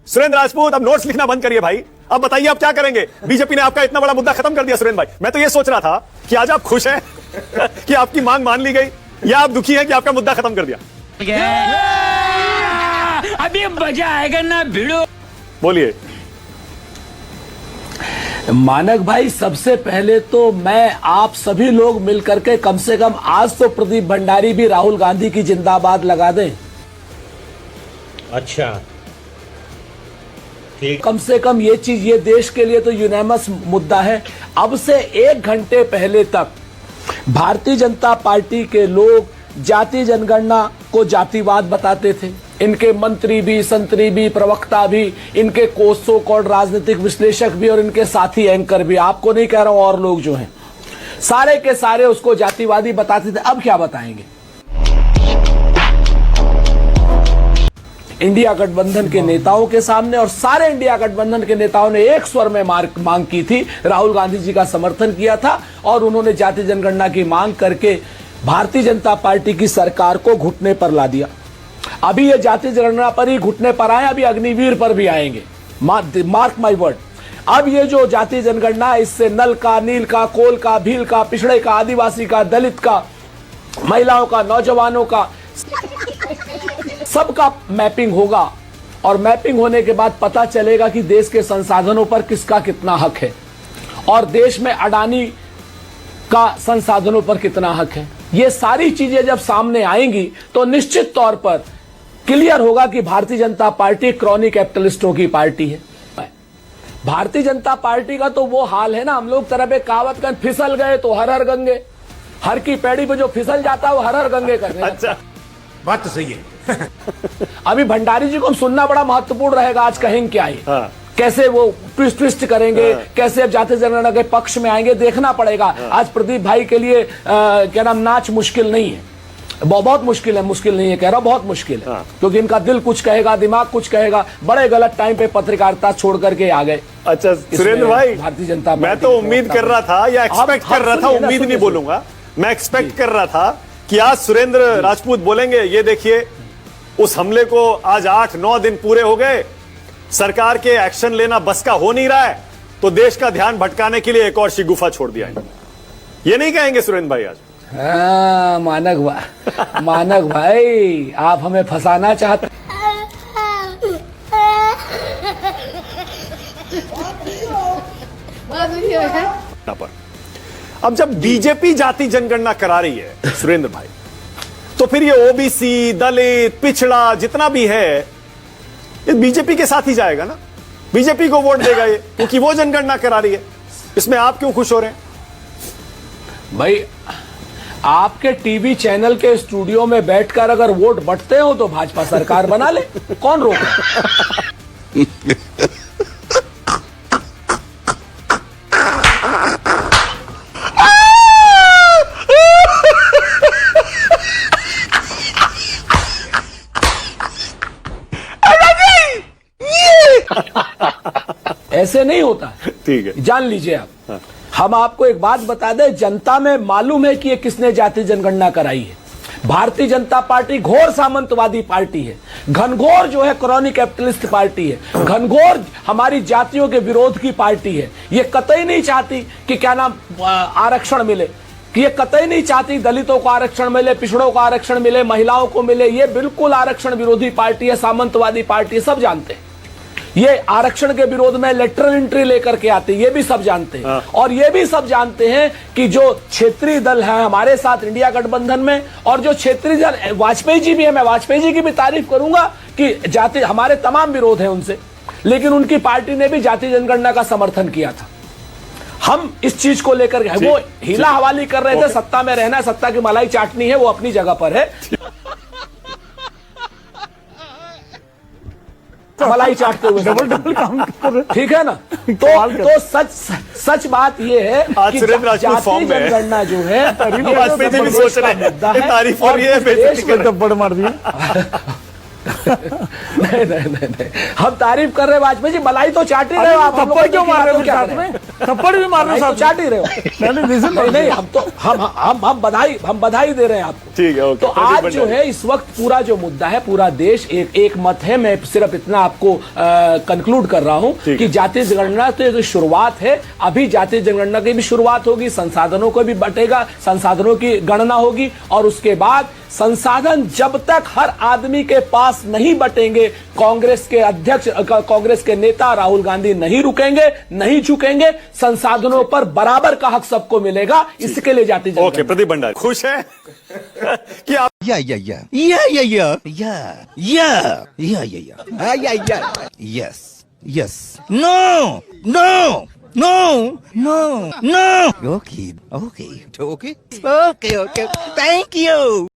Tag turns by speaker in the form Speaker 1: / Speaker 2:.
Speaker 1: सुरेंद्र राजपूत, अब नोट्स लिखना बंद करिए भाई। अब बताइए आप क्या करेंगे? बीजेपी ने आपका इतना बड़ा मुद्दा खत्म कर दिया सुरेंद्र भाई। मैं तो ये सोच रहा था कि आज आप खुश हैं कि आपकी मांग मान ली गई, या आप दुखी हैं कि आपका मुद्दा खत्म कर दिया?
Speaker 2: अभी मजा आएगा ना भिड़ो।
Speaker 1: बोलिए।
Speaker 3: मानक भाई, सबसे पहले तो मैं आप सभी लोग मिलकर के कम से कम आज तो प्रदीप भंडारी भी राहुल गांधी की जिंदाबाद लगा दें।
Speaker 4: अच्छा, ठीक।
Speaker 3: कम से कम ये चीज, ये देश के लिए तो यूनानिमस मुद्दा है। अब से 1 घंटे पहले तक भारतीय जनता पार्टी के लोग जाति जनगणना को जातिवाद बताते थे। इनके मंत्री भी, संतरी भी, प्रवक्ता भी, इनके कोसो कॉल्ड राजनीतिक विश्लेषक भी और इनके साथी एंकर भी, आपको नहीं कह रहा हूं, और लोग जो हैं सारे के सारे उसको जातिवादी बताते थे। अब क्या बताएंगे? इंडिया गठबंधन के नेताओं के सामने, और सारे इंडिया गठबंधन के नेताओं ने एक स्वर में मांग की थी, राहुल गांधी जी का समर्थन किया था, और उन्होंने जाति जनगणना की मांग करके भारतीय जनता पार्टी की सरकार को घुटने पर ला दिया। अभी ये जाति जनगणना पर ही घुटने पर आए, अभी अग्निवीर पर भी आएंगे, मार्क माय वर्ड। अब ये जो जाति जनगणना, इससे नल का, नील का, कोल का, भील का, पिछड़े का, आदिवासी का, दलित का, महिलाओं का, नौजवानों का, सबका मैपिंग होगा, और मैपिंग होने के बाद पता चलेगा कि देश के संसाधनों पर किसका कितना हक है, और देश में अडानी का संसाधनों पर कितना हक है। ये सारी चीजें जब सामने आएंगी तो निश्चित तौर पर क्लियर होगा कि भारतीय जनता पार्टी क्रॉनिक कैपिटलिस्टों की पार्टी है। भारतीय जनता पार्टी का तो वो हाल है ना, हम लोग तरफ एक कहावत कर, फिसल गए तो हर हर गंगे। हर की पैड़ी पे जो फिसल जाता है वो हर हर गंगे करने।
Speaker 1: अच्छा,
Speaker 4: बात तो सही है।
Speaker 3: अभी भंडारी जी को सुनना बड़ा महत्वपूर्ण रहेगा, आज कहेंगे क्या है।
Speaker 1: हाँ।
Speaker 3: कैसे वो ट्विस्ट करेंगे, कैसे अब जाति जनगणना के पक्ष में आएंगे, देखना पड़ेगा। आज प्रदीप भाई के लिए क्या नाम, नाच मुश्किल नहीं है, बहुत मुश्किल है, मुश्किल नहीं है कह रहा, बहुत मुश्किल है। क्योंकि इनका दिल कुछ कहेगा, दिमाग कुछ कहेगा। बड़े गलत टाइम पे पत्रकारिता छोड़ करके आ गए।
Speaker 1: अच्छा सुरेंद्र भाई,
Speaker 3: भारतीय जनता,
Speaker 1: मैं तो उम्मीद कर रहा था, या एक्सपेक्ट कर रहा था, उम्मीद नहीं बोलूंगा, मैं एक्सपेक्ट कर रहा था कि आज सुरेंद्र राजपूत बोलेंगे, ये देखिए उस हमले को आज 8-9 दिन पूरे हो गए, सरकार के एक्शन लेना बस का हो नहीं रहा है, तो देश का ध्यान भटकाने के लिए एक और शिगुफा छोड़ दिया है। ये नहीं कहेंगे सुरेंद्र भाई आज?
Speaker 3: हाँ, मानक भाई, आप हमें फंसाना चाहते।
Speaker 1: पर अब जब बीजेपी जाति जनगणना करा रही है सुरेंद्र भाई, तो फिर ये ओबीसी, दलित, पिछड़ा जितना भी है, ये बीजेपी के साथ ही जाएगा ना, बीजेपी को वोट देगा ये, क्योंकि वो जनगणना करा रही है। इसमें आप क्यों खुश हो रहे हैं
Speaker 3: भाई? आपके टीवी चैनल के स्टूडियो में बैठकर अगर वोट बंटते हो तो भाजपा सरकार बना ले, कौन रोका? ऐसे नहीं होता।
Speaker 1: ठीक है,
Speaker 3: जान लीजिए आप। हम आपको एक बात बता दें, जनता में मालूम है कि ये किसने जाति जनगणना कराई है। भारतीय जनता पार्टी घोर सामंतवादी पार्टी है, घनघोर जो है क्रॉनिक कैपिटलिस्ट पार्टी है, घनघोर हमारी जातियों के विरोध की पार्टी है। ये कतई नहीं चाहती कि क्या नाम आरक्षण मिले, कि ये कतई नहीं चाहती दलितों को आरक्षण मिले, पिछड़ों को आरक्षण मिले, महिलाओं को मिले। ये बिल्कुल आरक्षण विरोधी पार्टी है, सामंतवादी पार्टी है, सब जानते हैं। ये आरक्षण के विरोध में लेटरल एंट्री लेकर के आते हैं, ये भी सब जानते हैं। और ये भी सब जानते हैं कि जो क्षेत्रीय दल है हमारे साथ इंडिया गठबंधन में, और जो क्षेत्रीय दल, वाजपेयी जी भी है, मैं वाजपेयी जी की भी तारीफ करूंगा कि जाति, हमारे तमाम विरोध है उनसे, लेकिन उनकी पार्टी ने भी जाति जनगणना का समर्थन किया था। हम इस चीज को लेकर वो हीला हवाली कर रहे थे, सत्ता में रहना, सत्ता की मलाई चाटनी है, वो अपनी जगह पर है, मलाई चाटते हुए डबल काम कर, ठीक है ना। तो सच बात ये है कि जाति जनगणना जो है
Speaker 1: तारीफ हो रही है,
Speaker 3: मुद्दा है,
Speaker 1: तारीफ हो रही है,
Speaker 3: मार दिया। नहीं, हम तारीफ कर रहे हैं वाजपेयी जी, मलाई तो चाट ही रहे हो आप।
Speaker 5: थप्पड़ क्यों मार रहे हो साथ में? थप्पड़ भी मार रहे हो
Speaker 3: तो चाट ही रहे हो। नहीं, हम तो हम बधाई दे रहे हैं आपको।
Speaker 1: ठीक है, ओके।
Speaker 3: तो आज जो है इस वक्त पूरा जो मुद्दा है, पूरा देश एक मत है। मैं सिर्फ इतना आपको कंक्लूड कर रहा हूं कि जातीय जनगणना तो शुरुआत है, अभी जातीय जनगणना की भी शुरुआत होगी, संसाधनों को भी बटेगा, संसाधनों की गणना होगी, और उसके बाद संसाधन जब तक हर आदमी के पास नहीं बटेंगे, कांग्रेस के अध्यक्ष, कांग्रेस के नेता राहुल गांधी नहीं रुकेंगे, नहीं झुकेंगे। संसाधनों पर बराबर का हक सबको मिलेगा, इसके लिए जातीय जनगणना।
Speaker 1: ओके, प्रदीप भंडारी खुश है कि आप
Speaker 6: Yes. No. Okay. Thank you.